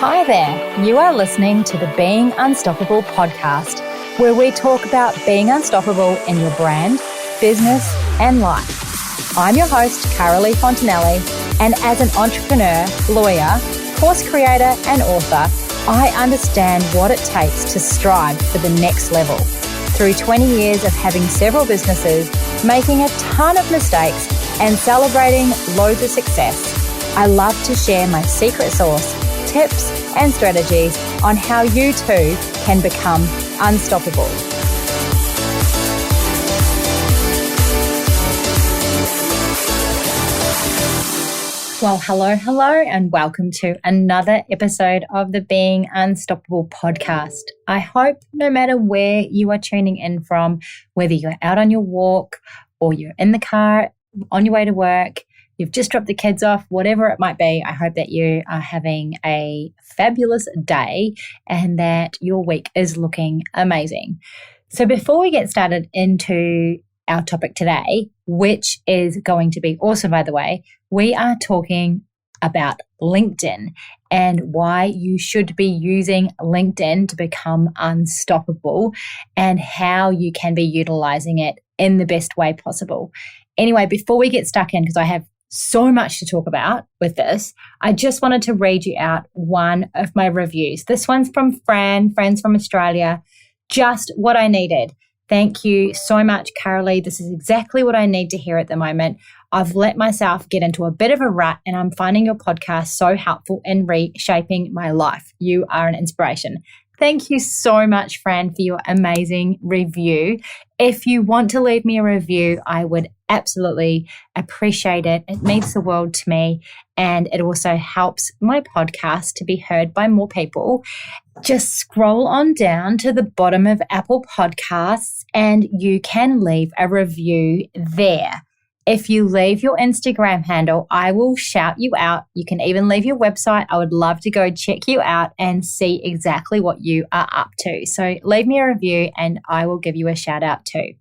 Hi there, you are listening to the Being Unstoppable podcast, where we talk about being unstoppable in your brand, business, and life. I'm your host, Carolee Fontanelli, and as an entrepreneur, lawyer, course creator, and author, I understand what it takes to strive for the next level. Through 20 years of having several businesses, making a ton of mistakes, and celebrating loads of success, I love to share my secret sauce, tips, and strategies on how you too can become unstoppable. Well, hello, and welcome to another episode of the Being Unstoppable podcast. I hope no matter where you are tuning in from, whether you're out on your walk or you're in the car on your way to work, you've just dropped the kids off, whatever it might be, I hope that you are having a fabulous day and that your week is looking amazing. So before we get started into our topic today, which is going to be awesome, by the way, we are talking about LinkedIn and why you should be using LinkedIn to become unstoppable and how you can be utilizing it in the best way possible. Anyway, before we get stuck in, because I have so much to talk about with this, I just wanted to read you out one of my reviews. This one's from Friends from Australia. Just what I needed. Thank you so much, Carolee. This is exactly what I need to hear at the moment. I've let myself get into a bit of a rut and I'm finding your podcast so helpful in reshaping my life. You are an inspiration. Thank you so much, Fran, for your amazing review. If you want to leave me a review, I would absolutely appreciate it. It means the world to me, and it also helps my podcast to be heard by more people. Just scroll on down to the bottom of Apple Podcasts and you can leave a review there. If you leave your Instagram handle, I will shout you out. You can even leave your website. I would love to go check you out and see exactly what you are up to. So leave me a review and I will give you a shout out too.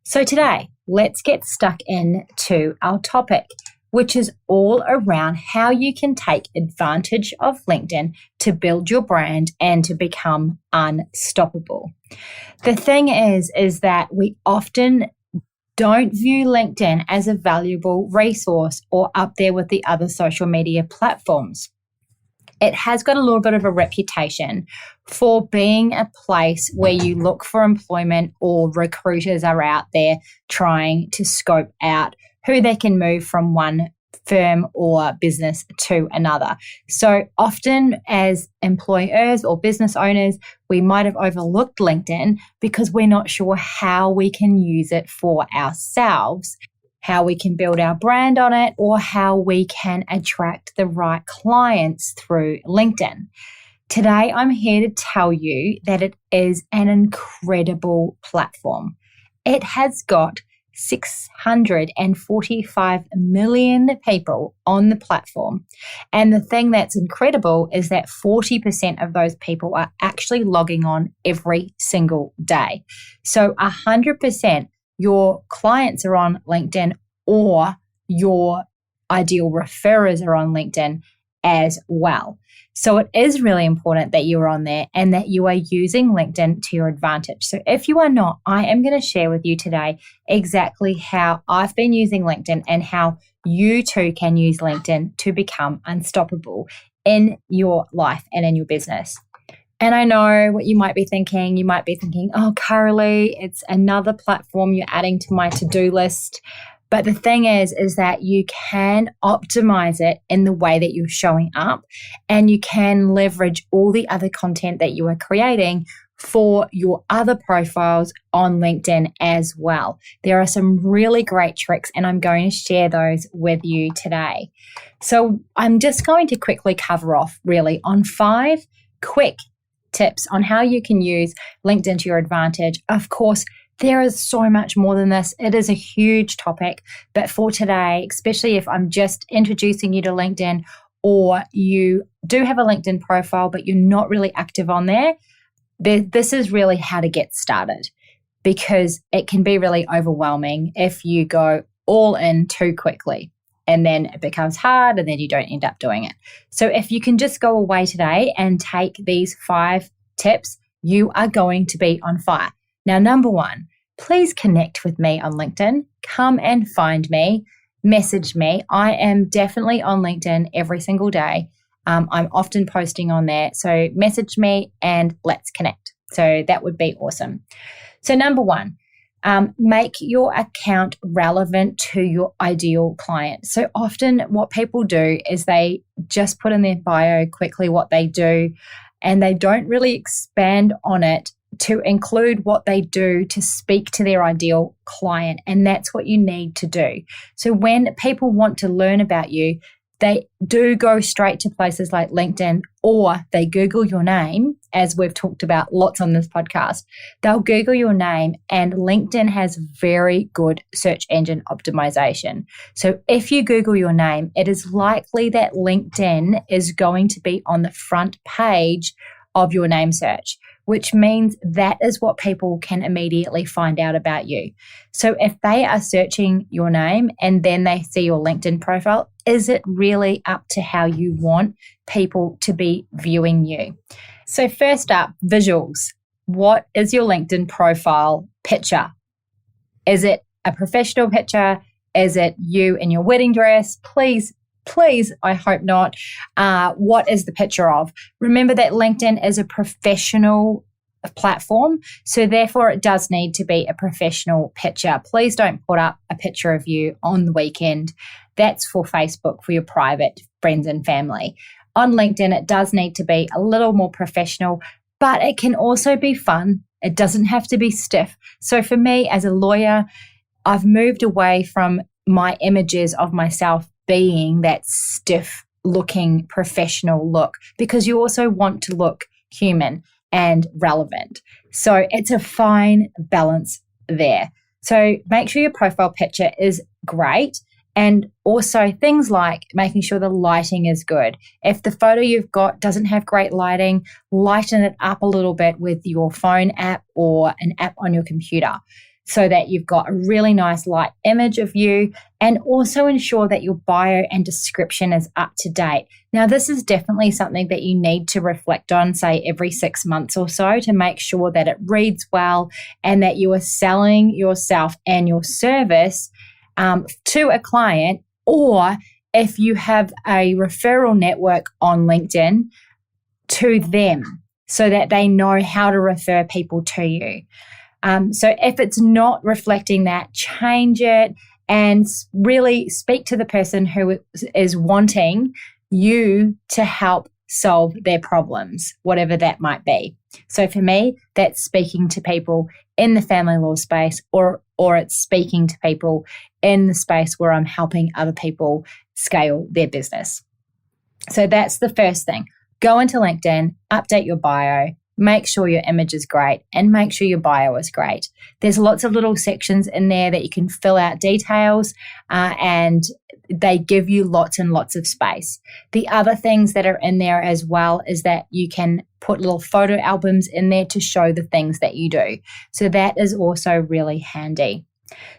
So today, let's get stuck into our topic, which is all around how you can take advantage of LinkedIn to build your brand and to become unstoppable. The thing is that we often don't view LinkedIn as a valuable resource or up there with the other social media platforms. It has got a little bit of a reputation for being a place where you look for employment or recruiters are out there trying to scope out who they can move from one firm or business to another. So often as employers or business owners, we might have overlooked LinkedIn because we're not sure how we can use it for ourselves, how we can build our brand on it, or how we can attract the right clients through LinkedIn. Today, I'm here to tell you that it is an incredible platform. It has got 645 million people on the platform. And the thing that's incredible is that 40% of those people are actually logging on every single day. So 100% your clients are on LinkedIn or your ideal referrers are on LinkedIn as well. So it is really important that you're on there and that you are using LinkedIn to your advantage. So if you are not, I am going to share with you today exactly how I've been using LinkedIn and how you too can use LinkedIn to become unstoppable in your life and in your business. And I know what you might be thinking. You might be thinking, oh, Carolee, it's another platform you're adding to my to-do list. But the thing is that you can optimize it in the way that you're showing up and you can leverage all the other content that you are creating for your other profiles on LinkedIn as well. There are some really great tricks and I'm going to share those with you today. So I'm just going to quickly cover off really on 5 quick tips on how you can use LinkedIn to your advantage. Of course, there is so much more than this. It is a huge topic, but for today, especially if I'm just introducing you to LinkedIn or you do have a LinkedIn profile, but you're not really active on there, this is really how to get started because it can be really overwhelming if you go all in too quickly. and then it becomes hard and then you don't end up doing it. So if you can just go away today and take these 5 tips, you are going to be on fire. Now, number 1, please connect with me on LinkedIn. Come and find me, message me. I am definitely on LinkedIn every single day. I'm often posting on there. So message me and let's connect. So that would be awesome. So number 1, make your account relevant to your ideal client. So often what people do is they just put in their bio quickly what they do, and they don't really expand on it to include what they do to speak to their ideal client. And that's what you need to do. So when people want to learn about you, they do go straight to places like LinkedIn, or they Google your name, as we've talked about lots on this podcast. They'll Google your name, and LinkedIn has very good search engine optimization. So if you Google your name, it is likely that LinkedIn is going to be on the front page of your name search, which means that is what people can immediately find out about you. So if they are searching your name and then they see your LinkedIn profile, is it really up to how you want people to be viewing you? So first up, visuals. What is your LinkedIn profile picture? Is it a professional picture? Is it you in your wedding dress? Please, I hope not. What is the picture of? Remember that LinkedIn is a professional platform, so therefore it does need to be a professional picture. Please don't put up a picture of you on the weekend. That's for Facebook, for your private friends and family. On LinkedIn, it does need to be a little more professional, but it can also be fun. It doesn't have to be stiff. So for me as a lawyer, I've moved away from my images of myself being that stiff looking professional look, because you also want to look human and relevant. So it's a fine balance there. So make sure your profile picture is great. And also things like making sure the lighting is good. If the photo you've got doesn't have great lighting, lighten it up a little bit with your phone app or an app on your computer, so that you've got a really nice light image of you, and also ensure that your bio and description is up to date. Now, this is definitely something that you need to reflect on, say every 6 months or so, to make sure that it reads well and that you are selling yourself and your service to a client, or if you have a referral network on LinkedIn, to them, so that they know how to refer people to you. So if it's not reflecting that, change it and really speak to the person who is wanting you to help solve their problems, whatever that might be. So for me, that's speaking to people in the family law space, or it's speaking to people in the space where I'm helping other people scale their business. So that's the first thing. Go into LinkedIn, update your bio, make sure your image is great, and make sure your bio is great. There's lots of little sections in there that you can fill out details, and they give you lots and lots of space. The other things that are in there as well is that you can put little photo albums in there to show the things that you do. So that is also really handy.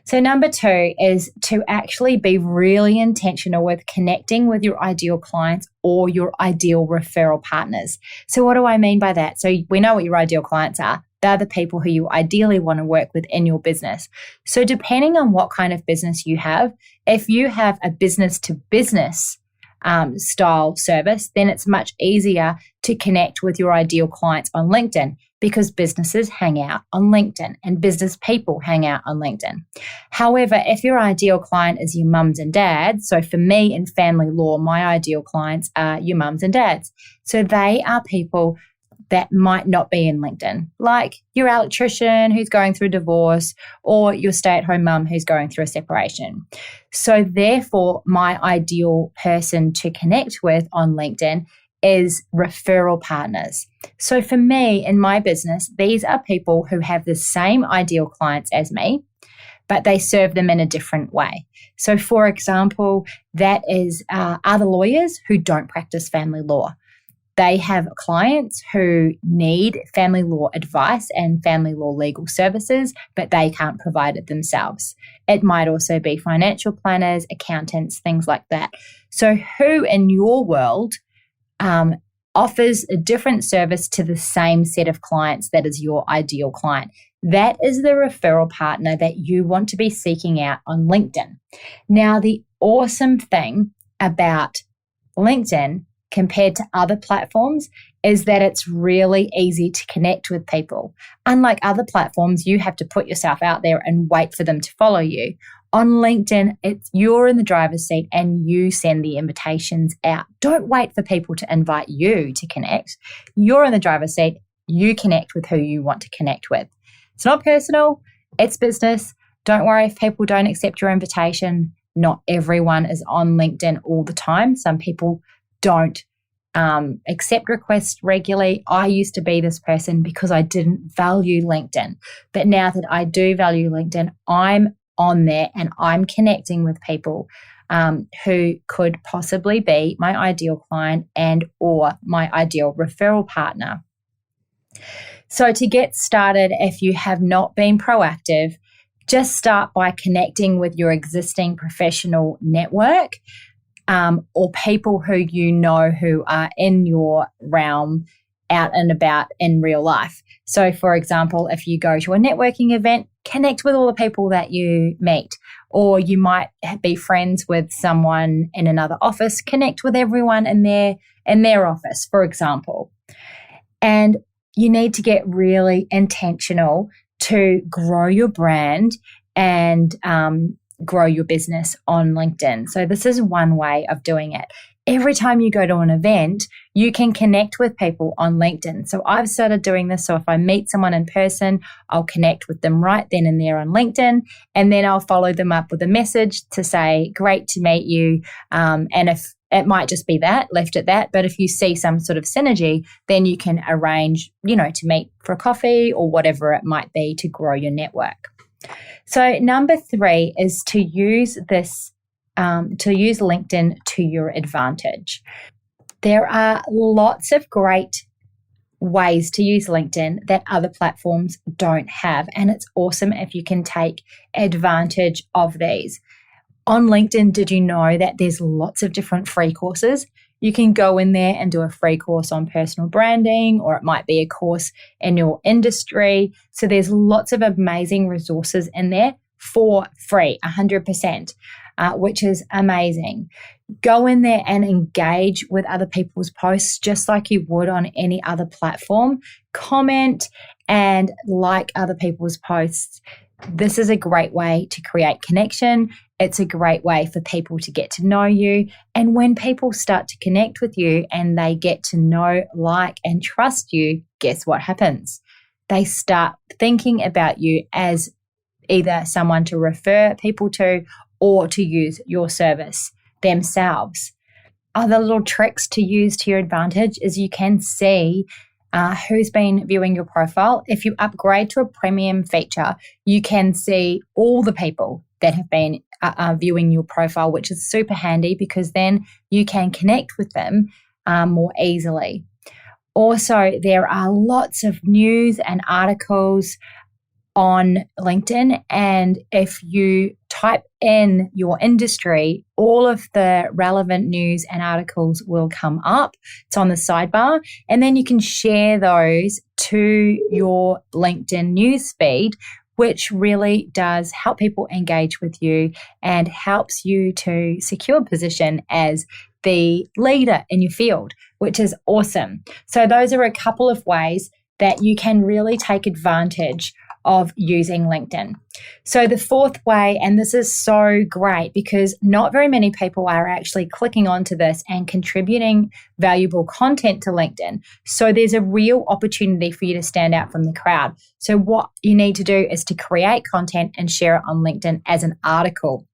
So number 2 is to actually be really intentional with connecting with your ideal clients or your ideal referral partners. So what do I mean by that? So we know what your ideal clients are. They're the people who you ideally want to work with in your business. So depending on what kind of business you have, if you have a business to business style service, then it's much easier to connect with your ideal clients on LinkedIn, because businesses hang out on LinkedIn and business people hang out on LinkedIn. However, if your ideal client is your mums and dads, so for me in family law, my ideal clients are your mums and dads. So they are people that might not be in LinkedIn, like your electrician who's going through divorce, or your stay-at-home mum who's going through a separation. So therefore, my ideal person to connect with on LinkedIn is referral partners. So for me in my business, these are people who have the same ideal clients as me, but they serve them in a different way. So for example, that is other lawyers who don't practice family law. They have clients who need family law advice and family law legal services, but they can't provide it themselves. It might also be financial planners, accountants, things like that. So who in your world offers a different service to the same set of clients that is your ideal client? That is the referral partner that you want to be seeking out on LinkedIn. Now, the awesome thing about LinkedIn compared to other platforms is that it's really easy to connect with people. Unlike other platforms, you have to put yourself out there and wait for them to follow you. On LinkedIn, you're in the driver's seat and you send the invitations out. Don't wait for people to invite you to connect. You're in the driver's seat. You connect with who you want to connect with. It's not personal. It's business. Don't worry if people don't accept your invitation. Not everyone is on LinkedIn all the time. Some people don't accept requests regularly. I used to be this person because I didn't value LinkedIn. But now that I do value LinkedIn, I'm on there and I'm connecting with people who could possibly be my ideal client and or my ideal referral partner. So to get started, if you have not been proactive, just start by connecting with your existing professional network or people who you know who are in your realm out and about in real life. So, for example, if you go to a networking event, connect with all the people that you meet. Or you might be friends with someone in another office, connect with everyone in their office, for example. And you need to get really intentional to grow your brand and grow your business on LinkedIn. So this is one way of doing it. Every time you go to an event, you can connect with people on LinkedIn. So I've started doing this. So if I meet someone in person, I'll connect with them right then and there on LinkedIn. And then I'll follow them up with a message to say, great to meet you. And if it might just be that, left at that. But if you see some sort of synergy, then you can arrange, to meet for a coffee or whatever it might be to grow your network. So number 3 is to use LinkedIn to your advantage. There are lots of great ways to use LinkedIn that other platforms don't have, and it's awesome if you can take advantage of these. On LinkedIn, did you know that there's lots of different free courses? You can go in there and do a free course on personal branding, or it might be a course in your industry. So there's lots of amazing resources in there for free, 100%, which is amazing. Go in there and engage with other people's posts just like you would on any other platform. Comment and like other people's posts. This is a great way to create connection. It's a great way for people to get to know you. And when people start to connect with you and they get to know, like, and trust you, guess what happens? They start thinking about you as either someone to refer people to or to use your service themselves. Other little tricks to use to your advantage is you can see who's been viewing your profile. If you upgrade to a premium feature, you can see all the people that have been viewing your profile, which is super handy because then you can connect with them more easily. Also, there are lots of news and articles on LinkedIn, and if you type in your industry, all of the relevant news and articles will come up. It's on the sidebar, and then you can share those to your LinkedIn newsfeed, which really does help people engage with you and helps you to secure a position as the leader in your field, which is awesome. So those are a couple of ways that you can really take advantage of using LinkedIn. So the 4th way, and this is so great because not very many people are actually clicking onto this and contributing valuable content to LinkedIn. So there's a real opportunity for you to stand out from the crowd. So what you need to do is to create content and share it on LinkedIn as an article.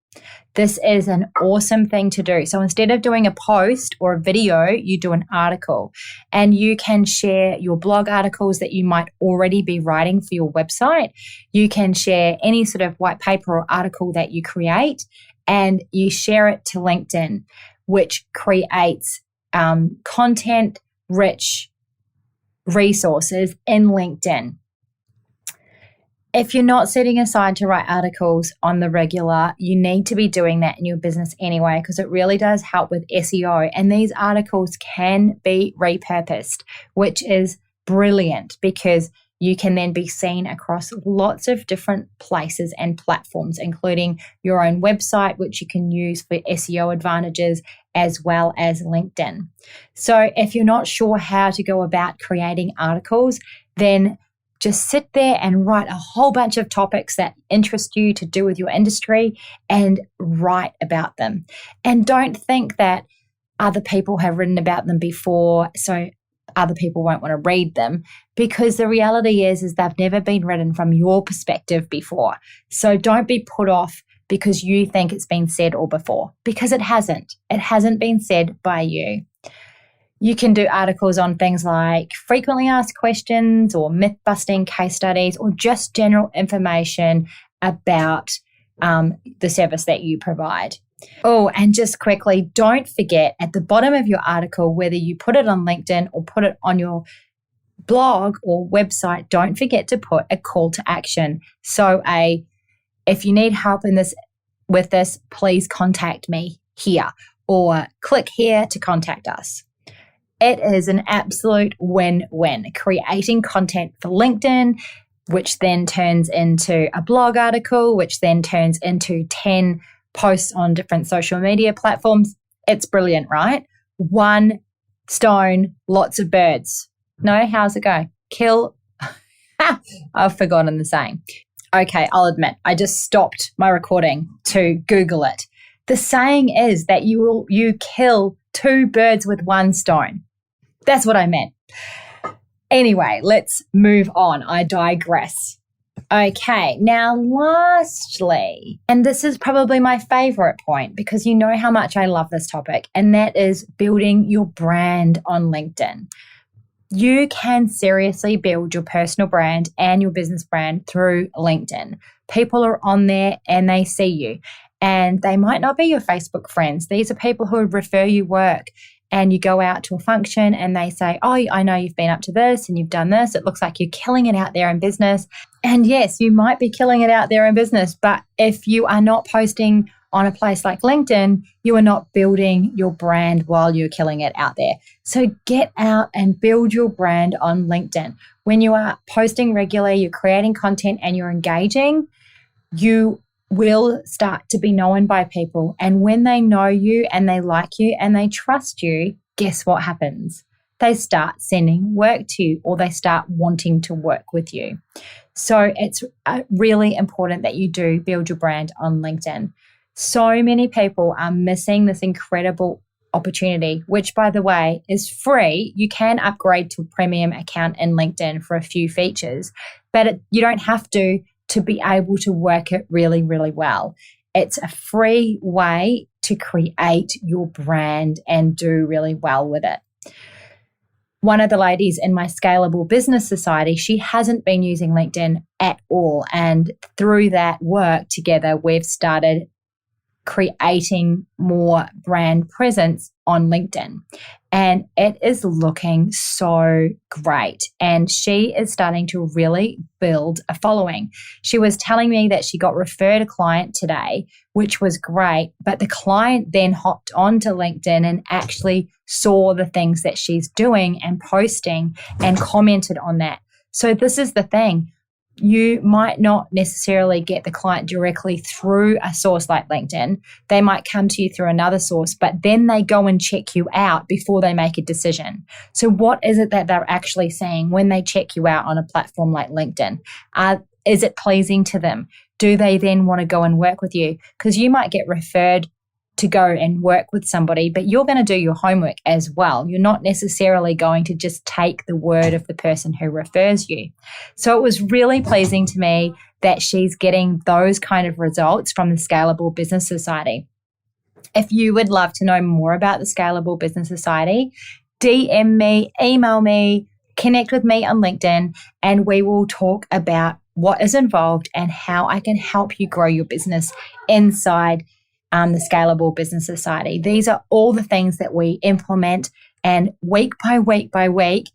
This is an awesome thing to do. So instead of doing a post or a video, you do an article, and you can share your blog articles that you might already be writing for your website. You can share any sort of white paper or article that you create, and you share it to LinkedIn, which creates content, rich resources in LinkedIn. If you're not setting aside to write articles on the regular, you need to be doing that in your business anyway, because it really does help with SEO. And these articles can be repurposed, which is brilliant because you can then be seen across lots of different places and platforms, including your own website, which you can use for SEO advantages, as well as LinkedIn. So if you're not sure how to go about creating articles, then just sit there and write a whole bunch of topics that interest you to do with your industry and write about them. And don't think that other people have written about them before, so other people won't want to read them, because the reality is they've never been written from your perspective before. So don't be put off because you think it's been said all before, because it hasn't. It hasn't been said by you. You can do articles on things like frequently asked questions or myth-busting case studies or just general information about the service that you provide. Oh, and just quickly, don't forget at the bottom of your article, whether you put it on LinkedIn or put it on your blog or website, don't forget to put a call to action. So if you need help with this, please contact me here or click here to contact us. It is an absolute win-win. Creating content for LinkedIn, which then turns into a blog article, which then turns into 10 posts on different social media platforms. It's brilliant, right? One stone, lots of birds. No, how's it go? Kill. I've forgotten the saying. Okay, I'll admit, I just stopped my recording to Google it. The saying is that you kill 2 birds with 1 stone. That's what I meant. Anyway, let's move on. I digress. Okay, now lastly, and this is probably my favorite point because you know how much I love this topic, and that is building your brand on LinkedIn. You can seriously build your personal brand and your business brand through LinkedIn. People are on there and they see you, and they might not be your Facebook friends. These are people who refer you work. And you go out to a function and they say, oh, I know you've been up to this and you've done this. It looks like you're killing it out there in business. And yes, you might be killing it out there in business, but if you are not posting on a place like LinkedIn, you are not building your brand while you're killing it out there. So get out and build your brand on LinkedIn. When you are posting regularly, you're creating content and you're engaging, you will start to be known by people. And when they know you and they like you and they trust you, guess what happens? They start sending work to you or they start wanting to work with you. So it's really important that you do build your brand on LinkedIn. So many people are missing this incredible opportunity, which by the way is free. You can upgrade to a premium account in LinkedIn for a few features, but you don't have to be able to work it really, really well. It's a free way to create your brand and do really well with it. One of the ladies in my Scalable Business Society, she hasn't been using LinkedIn at all. And through that work together, we've started creating more brand presence on LinkedIn. And it is looking so great. And she is starting to really build a following. She was telling me that she got referred a client today, which was great. But the client then hopped onto LinkedIn and actually saw the things that she's doing and posting and commented on that. So this is the thing. You might not necessarily get the client directly through a source like LinkedIn. They might come to you through another source, but then they go and check you out before they make a decision. So what is it that they're actually saying when they check you out on a platform like LinkedIn? Is it pleasing to them? Do they then want to go and work with you? Because you might get referred to go and work with somebody, but you're going to do your homework as well. You're not necessarily going to just take the word of the person who refers you. So it was really pleasing to me that she's getting those kind of results from the Scalable Business Society. If you would love to know more about the Scalable Business Society, DM me, email me, connect with me on LinkedIn, and we will talk about what is involved and how I can help you grow your business inside the Scalable Business Society. These are all the things that we implement And week by week by week,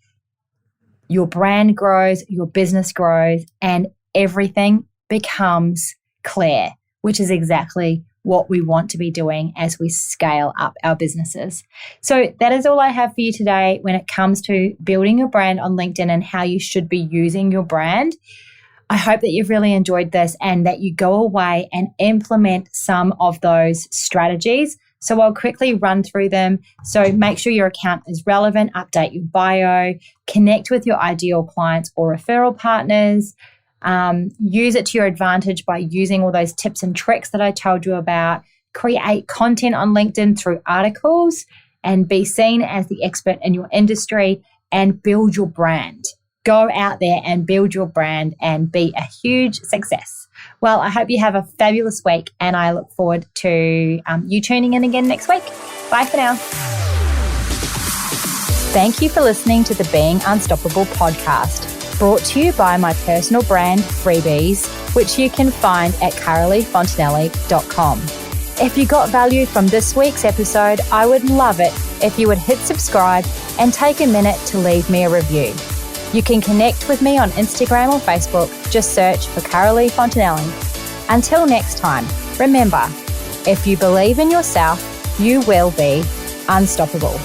your brand grows, your business grows, and everything becomes clear, which is exactly what we want to be doing as we scale up our businesses. So that is all I have for you today when it comes to building your brand on LinkedIn and how you should be using your brand. I hope that you've really enjoyed this and that you go away and implement some of those strategies. So I'll quickly run through them. So make sure your account is relevant, update your bio, connect with your ideal clients or referral partners, use it to your advantage by using all those tips and tricks that I told you about, create content on LinkedIn through articles and be seen as the expert in your industry and build your brand. Go out there and build your brand and be a huge success. Well, I hope you have a fabulous week and I look forward to you tuning in again next week. Bye for now. Thank you for listening to the Being Unstoppable podcast, brought to you by my personal brand, Freebies, which you can find at caroleefontanelli.com. If you got value from this week's episode, I would love it if you would hit subscribe and take a minute to leave me a review. You can connect with me on Instagram or Facebook. Just search for Carolee Fontanelli. Until next time, remember, if you believe in yourself, you will be unstoppable.